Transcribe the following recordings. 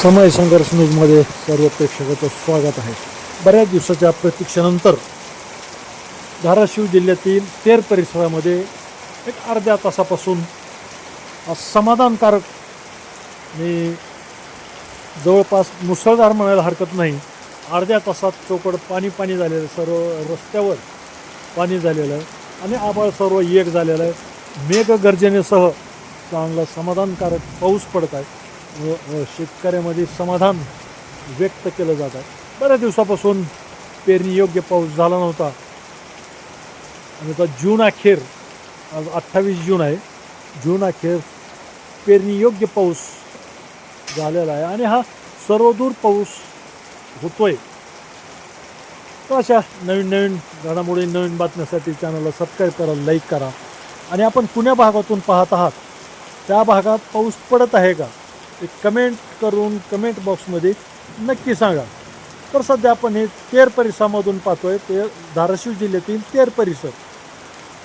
समय संघर्ष न्यूजमध्ये सर्व प्रेक्षकाचं स्वागत आहे. बऱ्याच दिवसाच्या प्रतीक्षेनंतर धाराशिव जिल्ह्यातील तेर परिसरामध्ये एक अर्ध्या तासापासून समाधानकारक आणि जवळपास मुसळधार म्हणायला हरकत नाही, अर्ध्या तासात चौकड पाणी झालेलं, सर्व रस्त्यावर पाणी झालेलं आहे आणि आभाळ सर्व एक झालेलं आहे. मेघगर्जनेसह चांगला समाधानकारक पाऊस पडत आहे व शेतकऱ्यामध्ये समाधान व्यक्त केलं जात आहे. बऱ्याच दिवसापासून पेरणीयोग्य पाऊस झाला नव्हता आणि आता जून अखेर, आज 28 जून आहे, जून अखेर पेरणीयोग्य पाऊस झालेला आहे आणि हा सर्वदूर पाऊस होतोय. तर अशा नवीन घडामोडी, नवीन बातम्यासाठी चॅनलला सबस्क्राईब करा, लाईक करा आणि आपण पुण्या भागातून पाहत आहात त्या भागात पाऊस पडत आहे का ते कमेंट करून कमेंट बॉक्समध्ये नक्की सांगा. तर सध्या आपण हे तेर परिसरामधून पाहतोय, ते धाराशिव जिल्ह्यातील तेर परिसर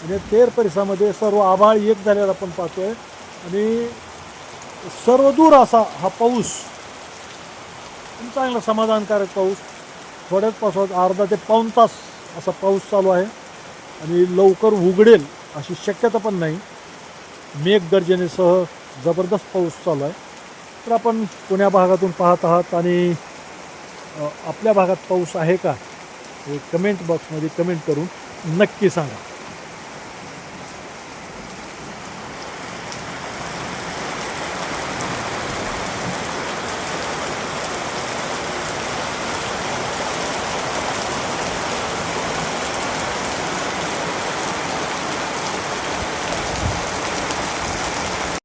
आणि तेर परिसरामध्ये सर्व आभाळ एक झालेला आपण पाहतोय आणि सर्वदूर असा हा पाऊस, चांगला समाधानकारक पाऊस, थोड्याच पावसात अर्धा ते पाऊण तास असा पाऊस चालू आहे आणि लवकर उघडेल अशी शक्यता पण नाही. मेघगर्जनेसह जबरदस्त पाऊस चालू आहे. तर आपण पुण्या भागातून पाहत आहात आणि आपल्या भागात पाऊस आहे का हे कमेंट बॉक्समध्ये कमेंट करून नक्की सांगा.